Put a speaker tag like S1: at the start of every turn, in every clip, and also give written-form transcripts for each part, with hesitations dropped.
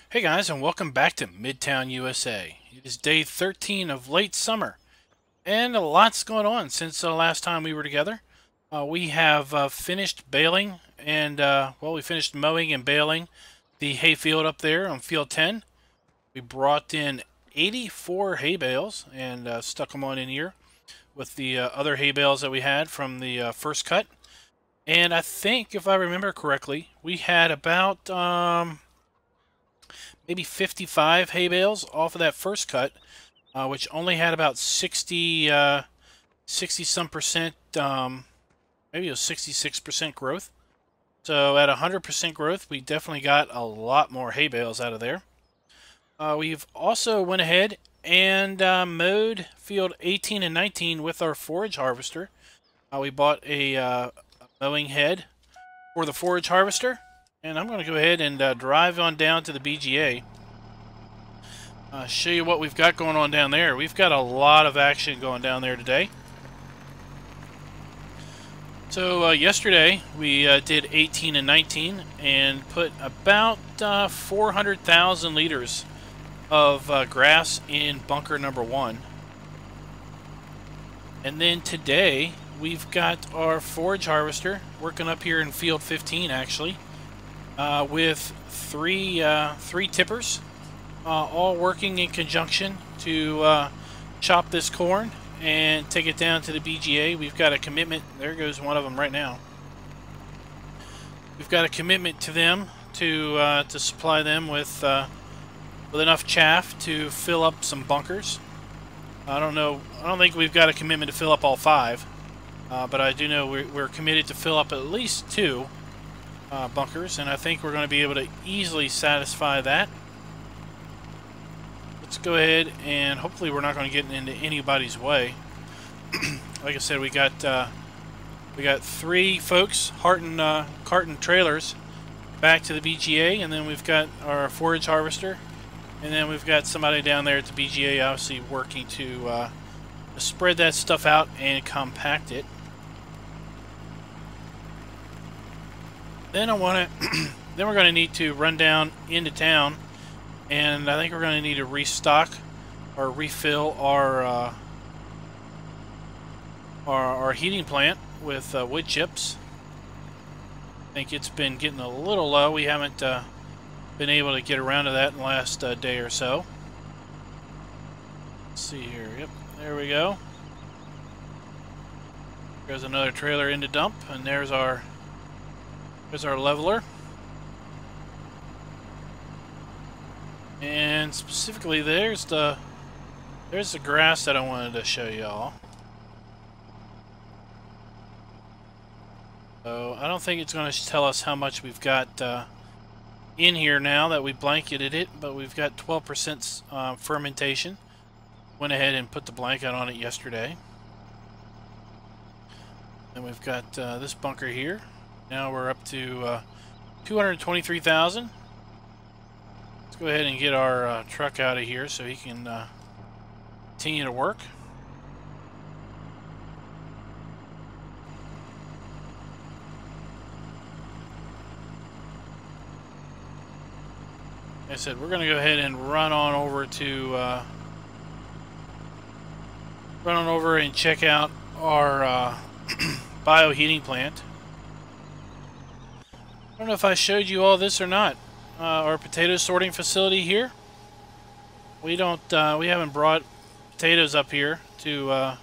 S1: Hey guys, and welcome back to Midtown, USA. It is day 13 of late summer, and a lot's going on since the last time we were together. We have finished baling, and we finished mowing and baling the hay field up there on field 10. We brought in 84 hay bales and stuck them on in here with the other hay bales that we had from the first cut. And I think, if I remember correctly, we had about maybe 55 hay bales off of that first cut, which only had about 60 some percent, maybe it was 66% growth. So at 100% growth, we definitely got a lot more hay bales out of there. We've also went ahead and mowed field 18 and 19 with our forage harvester. We bought a mowing head for the forage harvester, and I'm going to go ahead and drive on down to the BGA. Show you what we've got going on down there. We've got a lot of action going down there today. So yesterday we did 18 and 19 and put about 400,000 liters of grass in bunker number 1. And then today we've got our forage harvester working up here in field 15 actually, with three tippers, all working in conjunction to chop this corn and take it down to the BGA. We've got a commitment. There goes one of them right now. We've got a commitment to them to supply them with enough chaff to fill up some bunkers. I don't think we've got a commitment to fill up all 5, but I do know we're committed to fill up at least 2 bunkers, and I think we're going to be able to easily satisfy that. Let's go ahead, and hopefully we're not going to get into anybody's way. Like I said, we got 3 folks carting trailers back to the BGA, and then we've got our forage harvester, and then we've got somebody down there at the BGA obviously working to spread that stuff out and compact it. Then then we're going to need to run down into town, and I think we're going to need to restock or refill our heating plant with wood chips. I think it's been getting a little low. We haven't been able to get around to that in the last day or so. Let's see here. Yep, there we go. There's another trailer in the dump, and there's our leveler. And specifically, there's the grass that I wanted to show y'all. So I don't think it's going to tell us how much we've got in here now that we blanketed it, but we've got 12% fermentation. Went ahead and put the blanket on it yesterday. Then we've got this bunker here. Now we're up to 223,000. Let's go ahead and get our truck out of here so he can continue to work. Like I said, we're going to go ahead and run on over and check out our bioheating plant. I don't know if I showed you all this or not. Our potato sorting facility here. We haven't brought potatoes up here to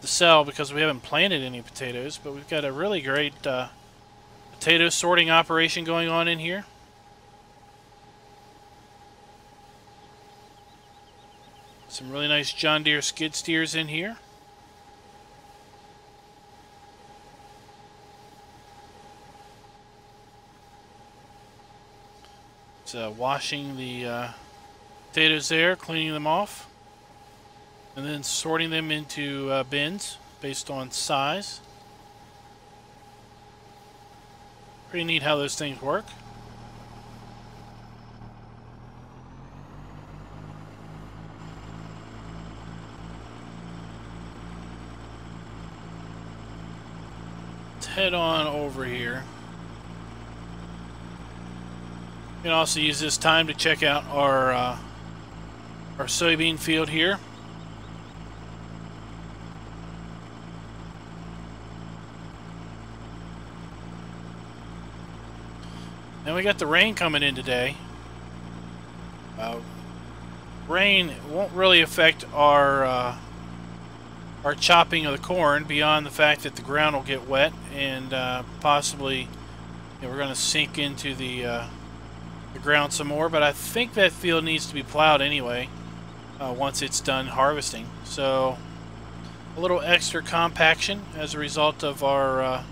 S1: sell because we haven't planted any potatoes, but we've got a really great potato sorting operation going on in here. Some really nice John Deere skid steers in here. Washing the potatoes there, cleaning them off, and then sorting them into bins based on size. Pretty neat how those things work. Let's head on over here. You can also use this time to check out our soybean field here. Then we got the rain coming in today. Rain won't really affect our chopping of the corn beyond the fact that the ground will get wet and possibly we're going to sink into the ground some more. But I think that field needs to be plowed anyway once it's done harvesting. So a little extra compaction as a result of our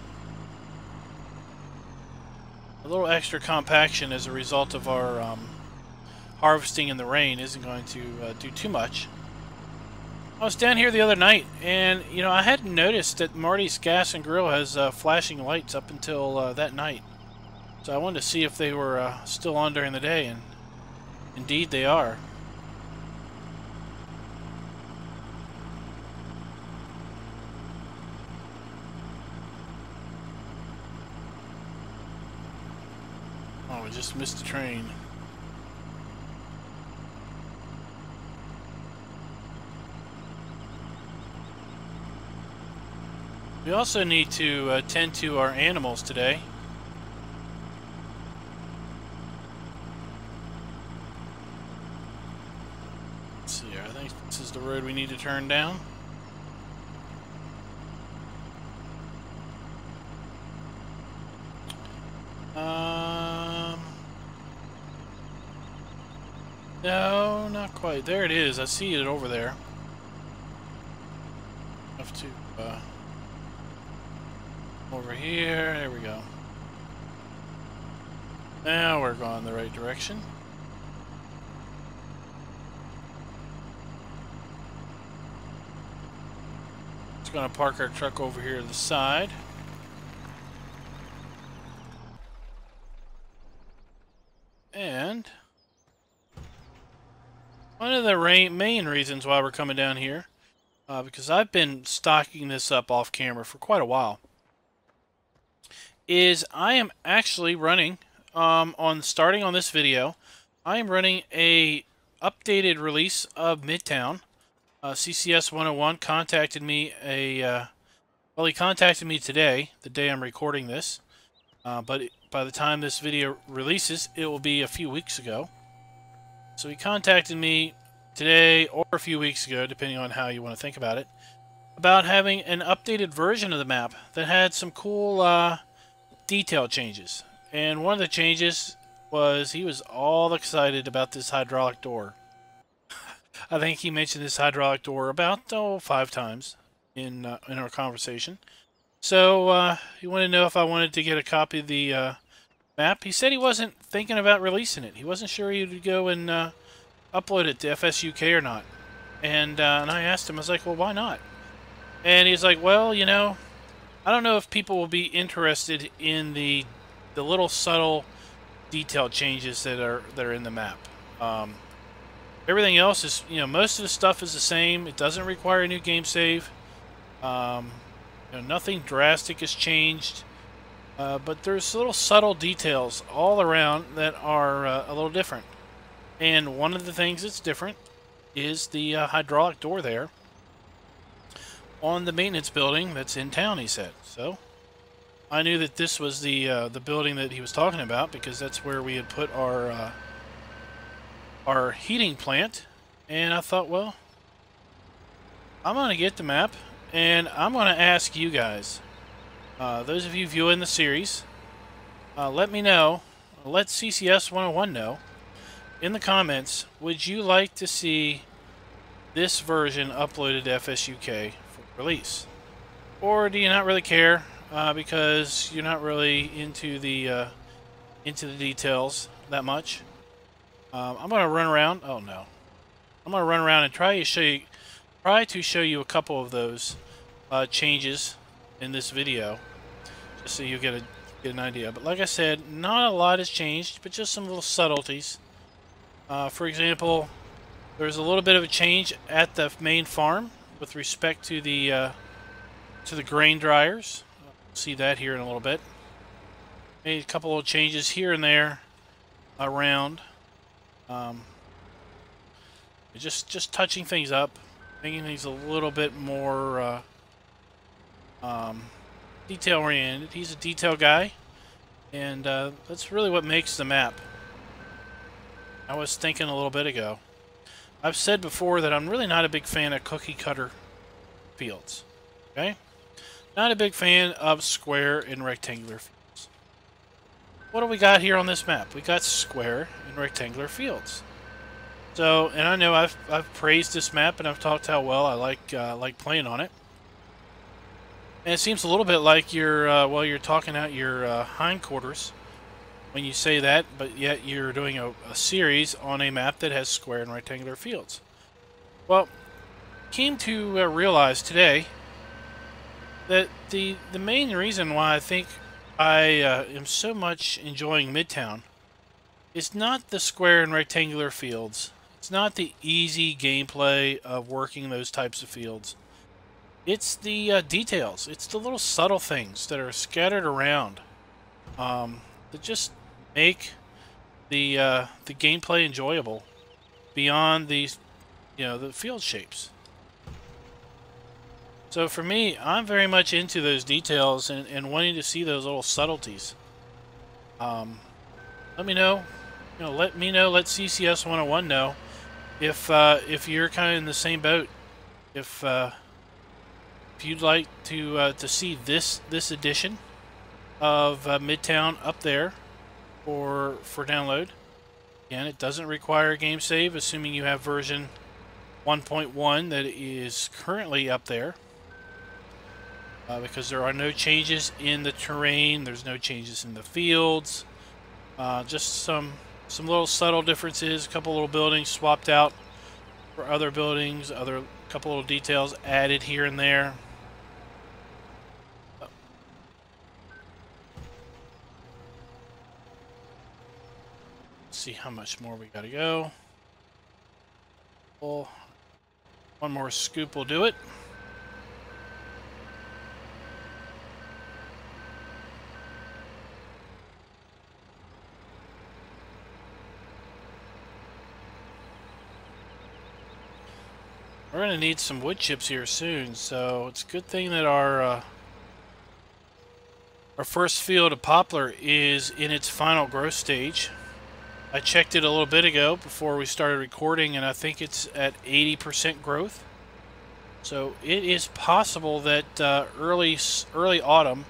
S1: harvesting in the rain isn't going to do too much. I was down here the other night, and I hadn't noticed that Marty's Gas and Grill has flashing lights up until that night. So I wanted to see if they were still on during the day, and indeed they are. Oh, we just missed the train. We also need to tend to our animals today. Let's see here. I think this is the road we need to turn down. No, not quite. There it is. I see it over there. Have to over here. There we go. Now we're going the right direction. Just going to park our truck over here to the side. And one of the main reasons why we're coming down here, because I've been stocking this up off camera for quite a while, is I am actually running, starting on this video, I am running a updated release of Midtown. CCS 101 contacted me well, he contacted me today, the day I'm recording this, but by the time this video releases, it will be a few weeks ago. So he contacted me today or a few weeks ago, depending on how you want to think about it, about having an updated version of the map that had some cool detail changes. And one of the changes was he was all excited about this hydraulic door. I think he mentioned this hydraulic door about 5 times in our conversation. So he wanted to know if I wanted to get a copy of the map. He said he wasn't thinking about releasing it. He wasn't sure he would go and upload it to FSUK or not. And I asked him, I was like, well, why not? And he's like, well, I don't know if people will be interested in the little subtle detail changes that are in the map. Everything else is, most of the stuff is the same. It doesn't require a new game save. Nothing drastic has changed. But there's little subtle details all around that are a little different. And one of the things that's different is the hydraulic door there on the maintenance building that's in town, he said. So I knew that this was the building that he was talking about, because that's where we had put our heating plant. And I thought, well, I'm going to get the map, and I'm going to ask you guys, those of you viewing the series, let me know, let CCS 101 know in the comments, would you like to see this version uploaded to FSUK for release? Or do you not really care because you're not really into the details that much? I'm going to run around. Oh no. I'm going to run around and try to show you a couple of those changes in this video, just so you get an idea. But like I said, not a lot has changed, but just some little subtleties. For example, there's a little bit of a change at the main farm with respect to the grain dryers. See that here in a little bit. Made a couple of changes here and there around. Just touching things up, making things a little bit more detail oriented. He's a detail guy, and that's really what makes the map. I was thinking a little bit ago. I've said before that I'm really not a big fan of cookie cutter fields. Okay? Not a big fan of square and rectangular fields. What do we got here on this map? We got square and rectangular fields. So, and I know I've praised this map and I've talked how well I like playing on it. And it seems a little bit like you're well, you're talking out your hindquarters when you say that, but yet you're doing a series on a map that has square and rectangular fields. Well, came to realize today that the main reason why I think I am so much enjoying Midtown is not the square and rectangular fields. It's not the easy gameplay of working those types of fields. It's the details. It's the little subtle things that are scattered around that just make the gameplay enjoyable beyond these, the field shapes. So for me, I'm very much into those details and wanting to see those little subtleties. Let me know. Let me know. Let CCS 101 know if you're kind of in the same boat. If you'd like to see this edition of Midtown up there for download. Again, it doesn't require a game save, assuming you have version 1.1 that is currently up there. Because there are no changes in the terrain, there's no changes in the fields, just some little subtle differences, a couple little buildings swapped out for other buildings, couple little details added here and there. Let's see how much more we gotta go. Well, one more scoop will do it. We're going to need some wood chips here soon, so it's a good thing that our first field of poplar is in its final growth stage. I checked it a little bit ago before we started recording, and I think it's at 80% growth. So it is possible that early autumn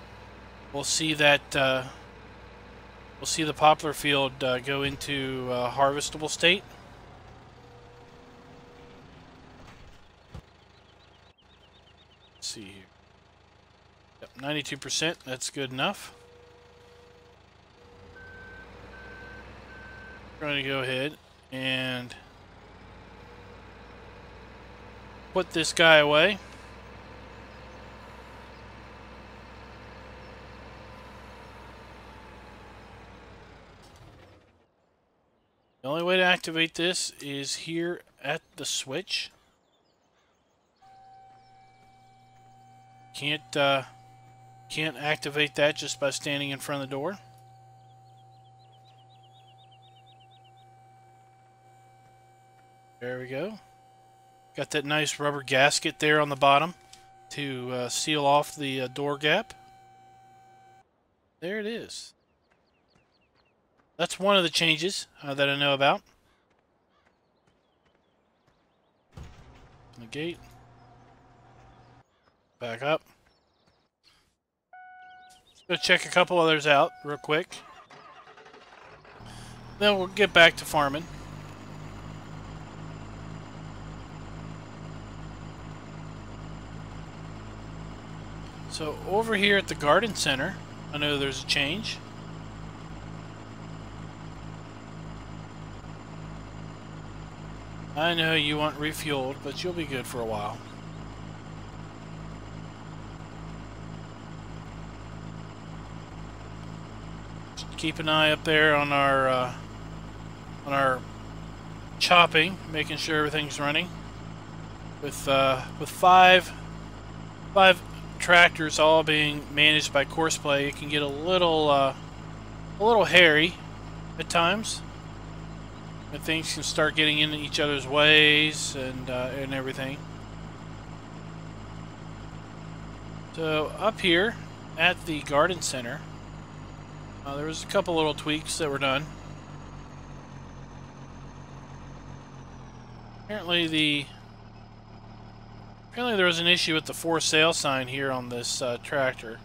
S1: we'll see that we'll see the poplar field go into harvestable state. See here. Yep, 92%. That's good enough. We're going to go ahead and put this guy away. The only way to activate this is here at the switch. Can't activate that just by standing in front of the door. There we go. Got that nice rubber gasket there on the bottom to seal off the door gap. There it is. That's one of the changes that I know about. The gate. Back up. Let's go check a couple others out real quick. Then we'll get back to farming. So over here at the garden center, I know there's a change. I know you want refueled, but you'll be good for a while. Keep an eye up there on our chopping, making sure everything's running. With five tractors all being managed by Courseplay, it can get a little hairy at times. And things can start getting in each other's ways and everything. So up here at the garden center, there was a couple little tweaks that were done. Apparently there was an issue with the for sale sign here on this tractor.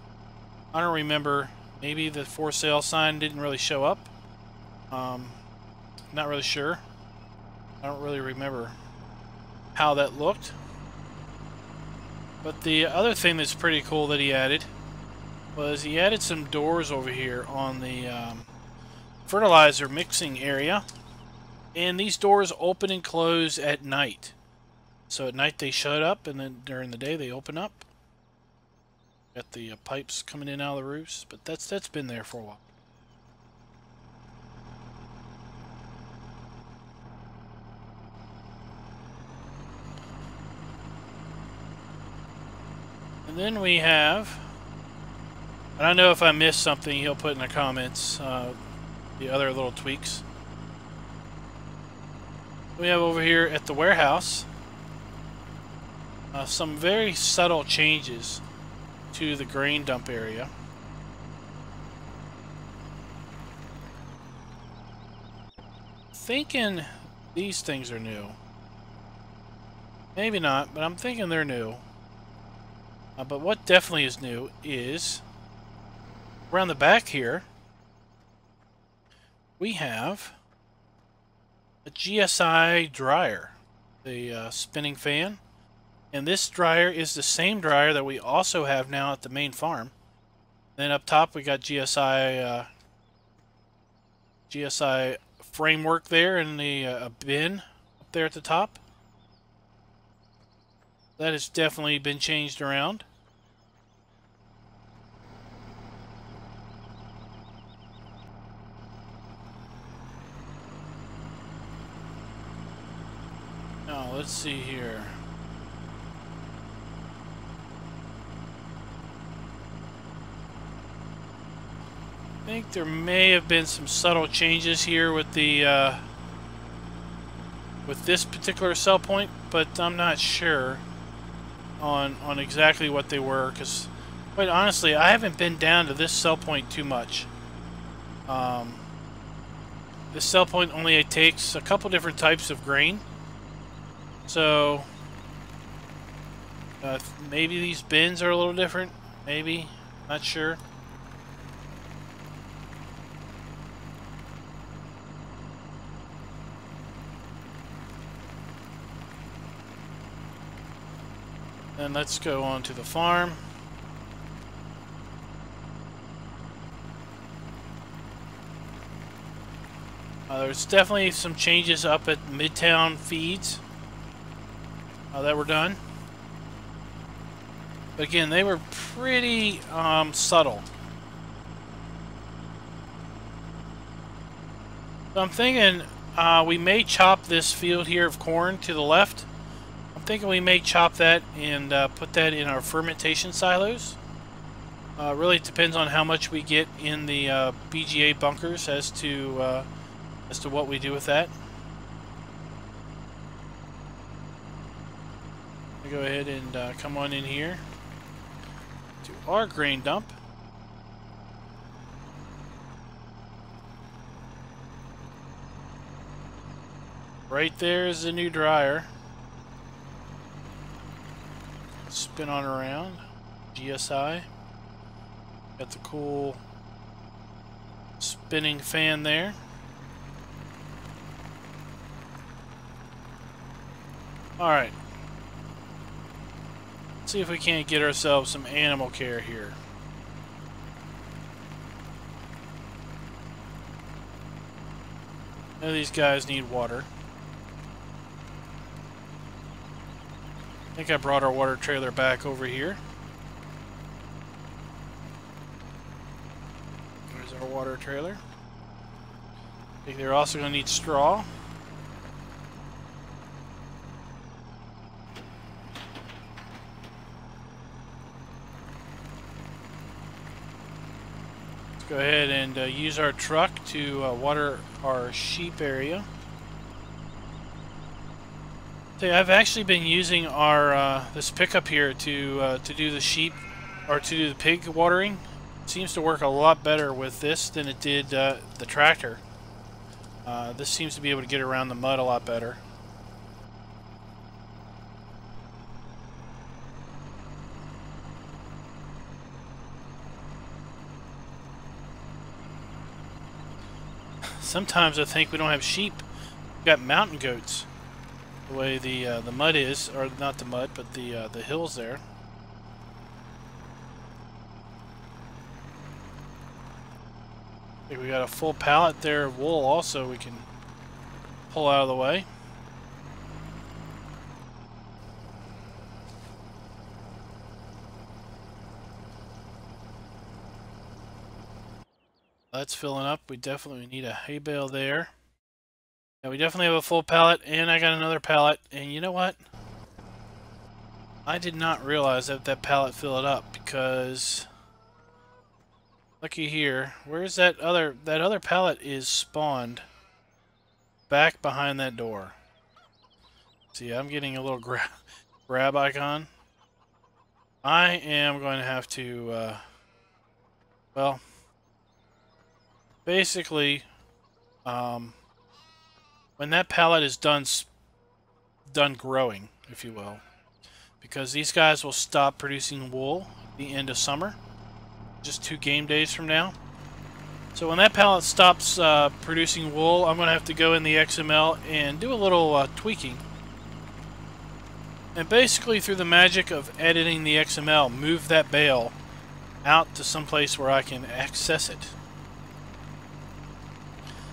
S1: I don't remember. Maybe the for sale sign didn't really show up. Not really sure. I don't really remember how that looked. But the other thing that's pretty cool that he added was he added some doors over here on the fertilizer mixing area. And these doors open and close at night. So at night they shut up, and then during the day they open up. Got the pipes coming in and out of the roofs, but that's been there for a while. And then we have, and I know if I missed something, he'll put in the comments the other little tweaks. We have over here at the warehouse some very subtle changes to the grain dump area. Thinking these things are new. Maybe not, but I'm thinking they're new. But what definitely is new is around the back here we have a Gsi Dryer, the spinning fan. And this dryer is the same dryer that we also have now at the main farm. Then up top we got GSI framework there, and the bin up there at the top. That has definitely been changed around. Now let's see here. I think there may have been some subtle changes here with the with this particular cell point, but I'm not sure on exactly what they were, because quite honestly I haven't been down to this cell point too much. This cell point only takes a couple different types of grain, so maybe these bins are a little different, maybe, not sure. And let's go on to the farm. There's definitely some changes up at Midtown feeds that were done. But again, they were pretty subtle. So I'm thinking we may chop this field here of corn to the left. I'm thinking we may chop that and put that in our fermentation silos. Really depends on how much we get in the BGA bunkers as to what we do with that. We go ahead and come on in here to our grain dump. Right there is the new dryer. Spin on around. GSI. Got the cool spinning fan there. Alright. Let's see if we can't get ourselves some animal care here. Now these guys need water. I think I brought our water trailer back over here. There's our water trailer. I think they're also going to need straw. Let's go ahead and use our truck to water our sheep area. See, I've actually been using our this pickup here to do the sheep or to do the pig watering. It seems to work a lot better with this than it did the tractor. This seems to be able to get around the mud a lot better. Sometimes I think we don't have sheep. We've got mountain goats. The way the mud is, or not the mud, but the hills there. I think we got a full pallet there of wool also we can pull out of the way. That's filling up. We definitely need a hay bale there. Yeah, we definitely have a full pallet, and I got another pallet. And you know what? I did not realize that that pallet filled up because looky here. Where's that other pallet is spawned back behind that door. See, I'm getting a little grab icon. I am going to have to well, basically when that pallet is done growing, if you will, because these guys will stop producing wool at the end of summer, just 2 game days from now. So when that pallet stops producing wool, I'm going to have to go in the XML and do a little tweaking. And basically through the magic of editing the XML, move that bale out to some place where I can access it.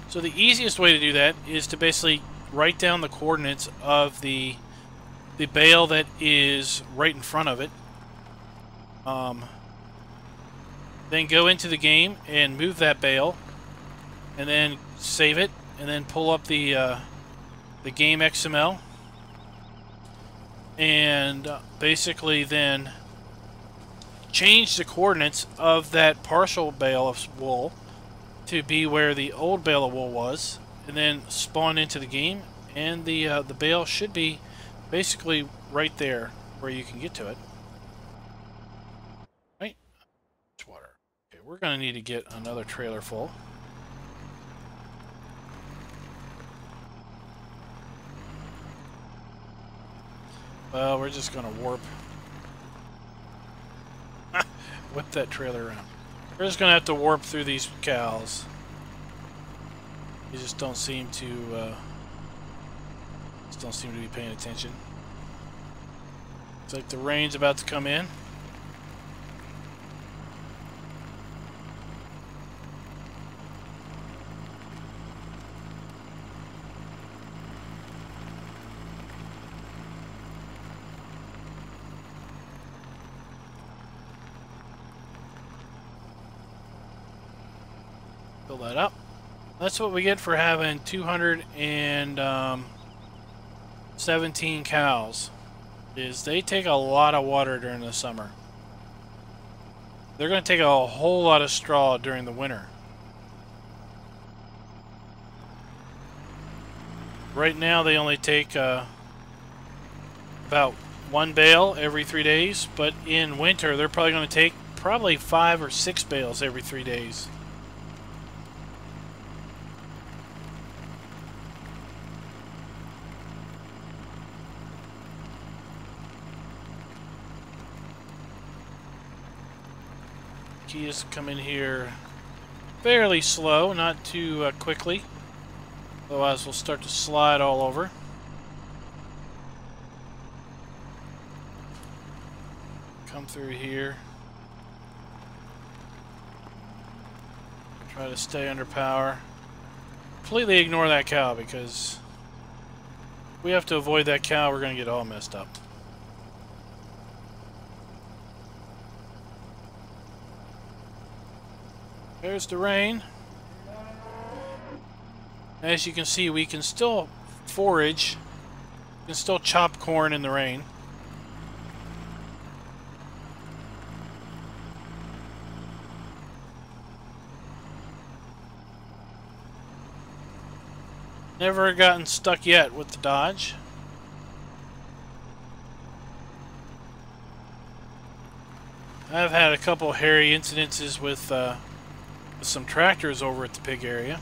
S1: So the easiest way to do that is to basically write down the coordinates of the bale that is right in front of it. Then go into the game and move that bale, and then save it, and then pull up the game XML, and basically then change the coordinates of that partial bale of wool to be where the old bale of wool was, and then spawn into the game, and the bale should be basically right there where you can get to it. Right? It's water. Okay, we're going to need to get another trailer full. Well, we're just going to warp. Whip that trailer around. We're just going to have to warp through these cows. You just don't seem to be paying attention. It's like the rain's about to come in. Fill that up. That's what we get for having 217 cows. Is they take a lot of water during the summer. They're going to take a whole lot of straw during the winter. Right now they only take about 1 bale every 3 days, but in winter they're probably going to take probably 5 or 6 bales every 3 days. Key is to come in here fairly slow, not too quickly, otherwise we'll start to slide all over. Come through here. Try to stay under power. Completely ignore that cow, because if we have to avoid that cow, we're going to get all messed up. There's the rain. As you can see, we can still forage. We can still chop corn in the rain. Never gotten stuck yet with the Dodge. I've had a couple hairy incidences with some tractors over at the pig area,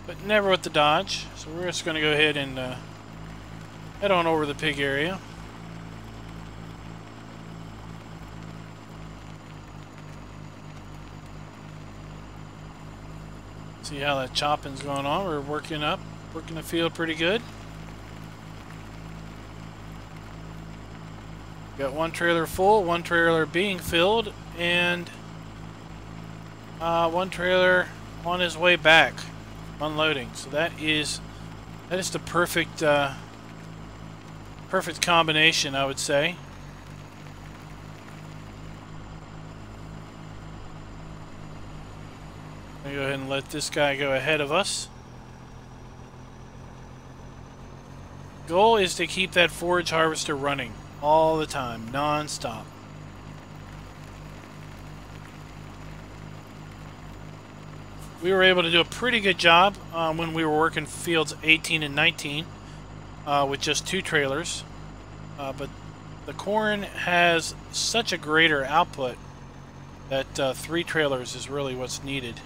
S1: but never with the Dodge. So we're just going to go ahead and head on over to the pig area. See how that chopping's going on. We're working the field pretty good. Got one trailer full, one trailer being filled, and one trailer on his way back, unloading. So that is the perfect perfect combination, I would say. I'm gonna go ahead and let this guy go ahead of us. Goal is to keep that forage harvester running all the time, non-stop. We were able to do a pretty good job when we were working fields 18 and 19 with just 2 trailers. But the corn has such a greater output that 3 trailers is really what's needed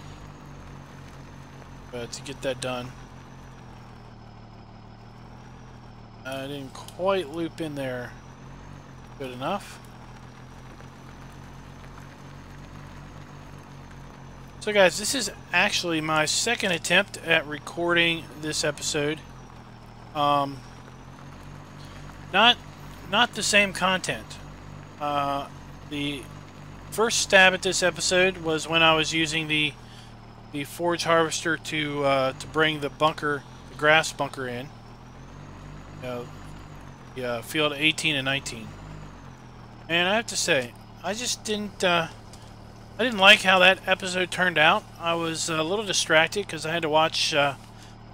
S1: to get that done. I didn't quite loop in there good enough. So guys, this is actually my second attempt at recording this episode. Not the same content. The first stab at this episode was when I was using the forage harvester to bring the grass bunker in. Field 18 and 19. And I have to say, I just didn't like how that episode turned out. I was a little distracted because I had to watch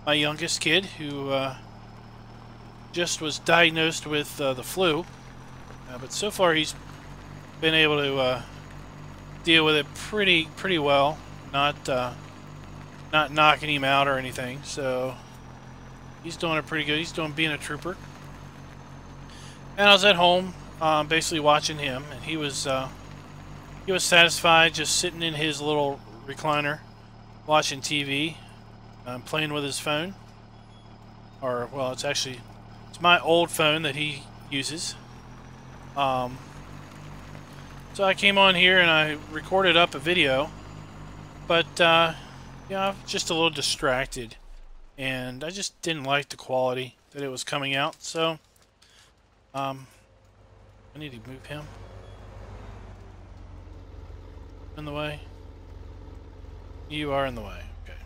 S1: my youngest kid, who just was diagnosed with the flu. But so far he's been able to deal with it pretty well, not knocking him out or anything. So he's doing it pretty good. He's being a trooper. And I was at home, basically watching him, and he was satisfied just sitting in his little recliner, watching TV, playing with his phone. Or, well, it's my old phone that he uses. So I came on here and I recorded up a video, but I was just a little distracted, and I just didn't like the quality that it was coming out. So I need to move him in the way. You are in the way. Okay.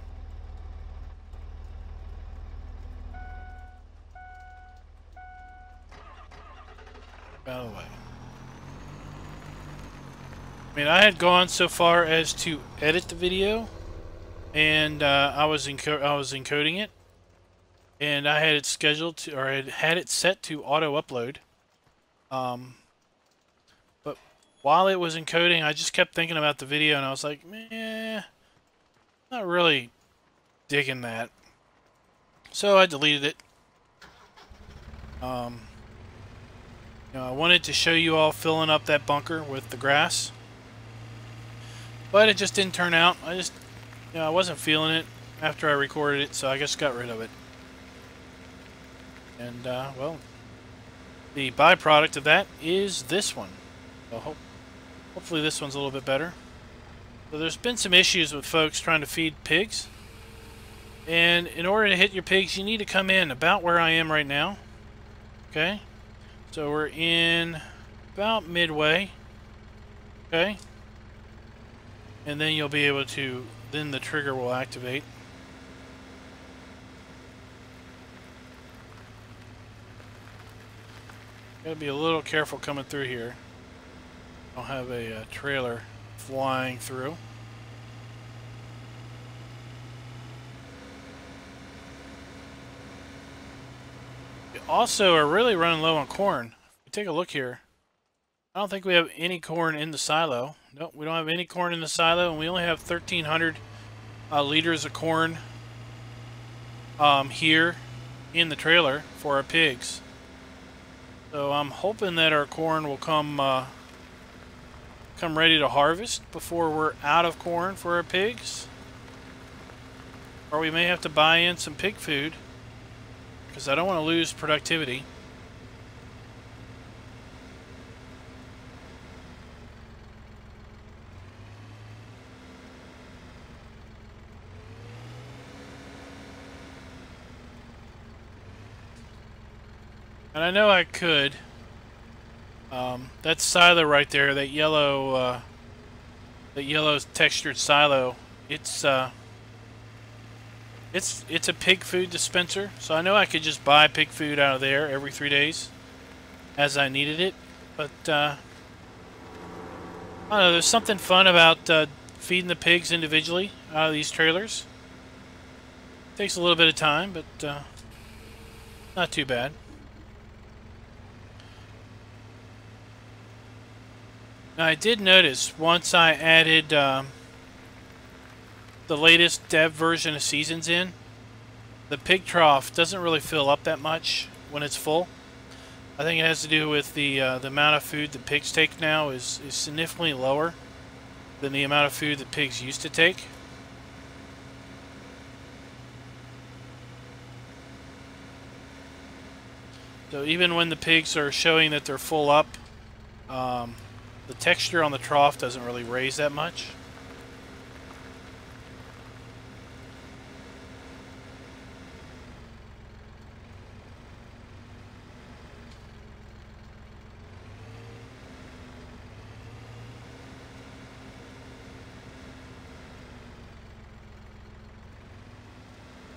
S1: Out of the way. I mean, I had gone so far as to edit the video, and I was encoding it, and I had it scheduled to, or I had it set to auto upload. But while it was encoding, I just kept thinking about the video, and I was like, meh, not really digging that. So I deleted it. I wanted to show you all filling up that bunker with the grass, but it just didn't turn out. I wasn't feeling it after I recorded it, so I just got rid of it. And well, the byproduct of that is this one. So hopefully this one's a little bit better. So there's been some issues with folks trying to feed pigs, and in order to hit your pigs, you need to come in about where I am right now. Okay, so we're in about midway. Okay, and then you'll be able to, then the trigger will activate. Gotta be a little careful coming through here. I'll have a trailer flying through. We also are really running low on corn. If you take a look here, I don't think we have any corn in the silo. Nope, we don't have any corn in the silo, and we only have 1,300 liters of corn here in the trailer for our pigs. So I'm hoping that our corn will come come ready to harvest before we're out of corn for our pigs. Or we may have to buy in some pig food, because I don't want to lose productivity. And I know I could. That silo right there, that yellow textured silo, it's a pig food dispenser. So I know I could just buy pig food out of there every 3 days, as I needed it. But I don't know. There's something fun about feeding the pigs individually out of these trailers. Takes a little bit of time, but not too bad. Now I did notice once I added the latest dev version of Seasons in, the pig trough doesn't really fill up that much when it's full. I think it has to do with the amount of food that pigs take now is significantly lower than the amount of food that pigs used to take. So even when the pigs are showing that they're full up, the texture on the trough doesn't really raise that much.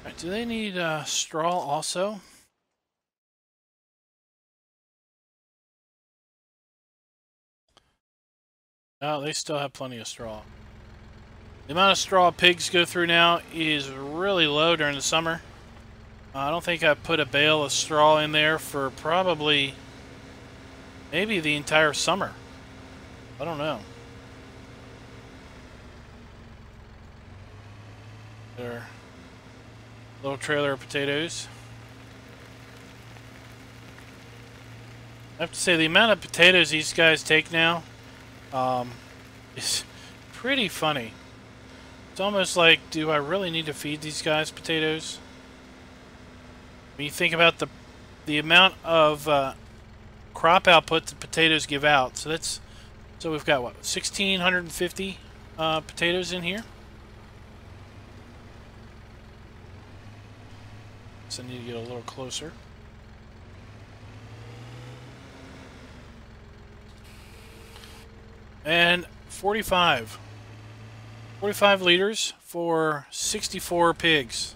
S1: All right, do they need straw also? No, they still have plenty of straw. The amount of straw pigs go through now is really low during the summer. I don't think I put a bale of straw in there for probably maybe the entire summer. I don't know. Their little trailer of potatoes. I have to say the amount of potatoes these guys take now is pretty funny. It's almost like, do I really need to feed these guys potatoes? When you think about the amount of crop output that potatoes give out, so we've got what, 1,650 potatoes in here. So I need to get a little closer. And 45 liters for 64 pigs.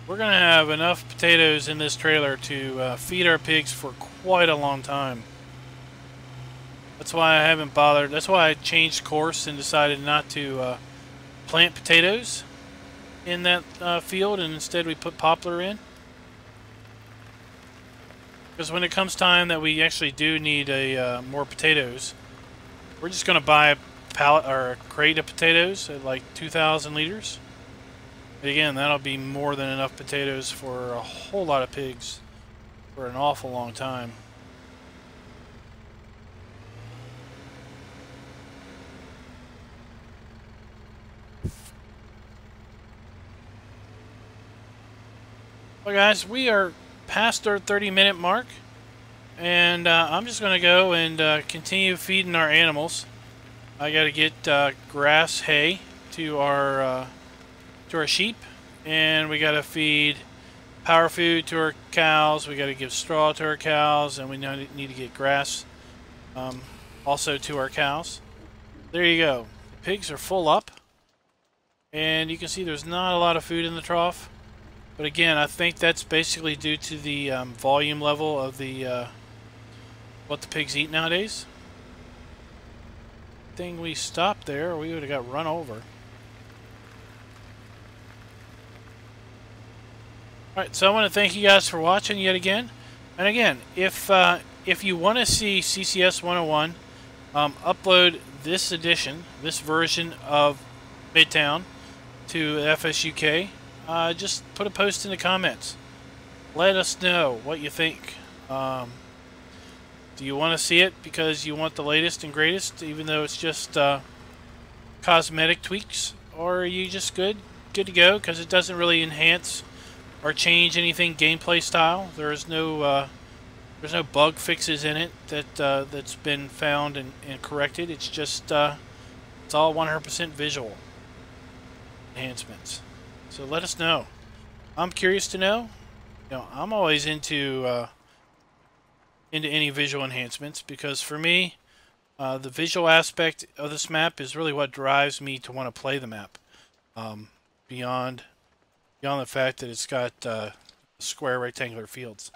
S1: We're going to have enough potatoes in this trailer to feed our pigs for quite a long time. That's why I haven't bothered. That's why I changed course and decided not to plant potatoes in that field, and instead we put poplar in. Because when it comes time that we actually do need more potatoes, we're just going to buy a pallet or a crate of potatoes at like 2,000 liters. But again, that'll be more than enough potatoes for a whole lot of pigs for an awful long time. Well, guys, we are past our 30-minute mark, and I'm just going to go and continue feeding our animals. I got to get grass hay to our sheep, and we got to feed power food to our cows. We got to give straw to our cows, and we need to get grass also to our cows. There you go. The pigs are full up, and you can see there's not a lot of food in the trough. But again, I think that's basically due to the volume level of the what the pigs eat nowadays. Thing we stopped there, we would have got run over. Alright, so I want to thank you guys for watching yet again. And again, if you want to see CCS 101 upload this edition, this version of Midtown to FSUK, just put a post in the comments. let us know what you think. Do you want to see it because you want the latest and greatest, even though it's just cosmetic tweaks, or are you just good to go because it doesn't really enhance or change anything gameplay style? There's no bug fixes in it that's been found and corrected. It's just it's all 100% visual enhancements. So let us know. I'm curious to know. You know, I'm always into any visual enhancements because for me, the visual aspect of this map is really what drives me to want to play the map. Beyond the fact that it's got square rectangular fields.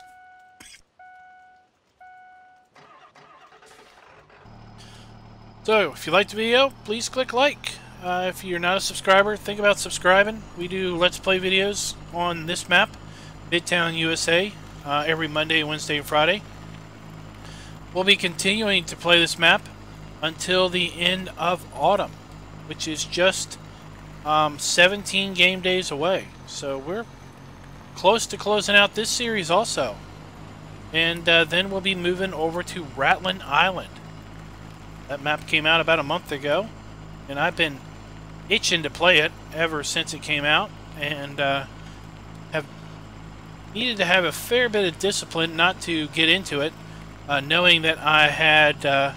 S1: So, if you liked the video, please click like. If you're not a subscriber, think about subscribing. We do Let's Play videos on this map, Midtown, USA, every Monday, Wednesday, and Friday. We'll be continuing to play this map until the end of autumn, which is just 17 game days away. So we're close to closing out this series also. And then we'll be moving over to Rattlin Island. That map came out about a month ago, and I've been itching to play it ever since it came out, and have needed to have a fair bit of discipline not to get into it, knowing that I had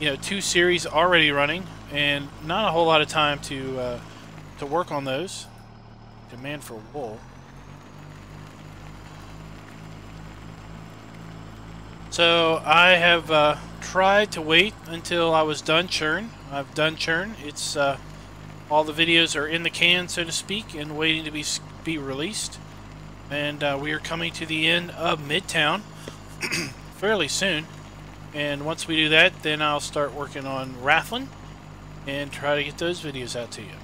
S1: you know, 2 series already running and not a whole lot of time to work on those. Demand for wool. So I have tried to wait until I was done churn. I've done churn. It's all the videos are in the can, so to speak, and waiting to be released. And we are coming to the end of Midtown fairly soon. And once we do that, then I'll start working on Rathlin and try to get those videos out to you.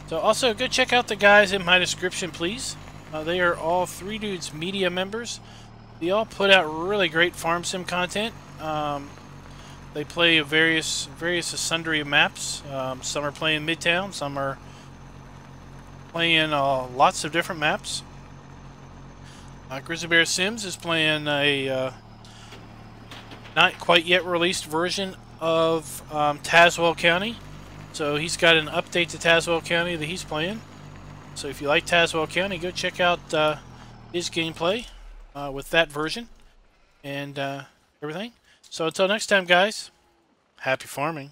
S1: So also, go check out the guys in my description, please. They are all 3 Dudes Media members. They all put out really great farm sim content. They play various sundry maps. Some are playing Midtown, some are playing lots of different maps. Grizzly Bear Sims is playing a not quite yet released version of Tazewell County. So he's got an update to Tazewell County that he's playing. So if you like Tazewell County, go check out his gameplay with that version and everything. So until next time, guys, happy farming.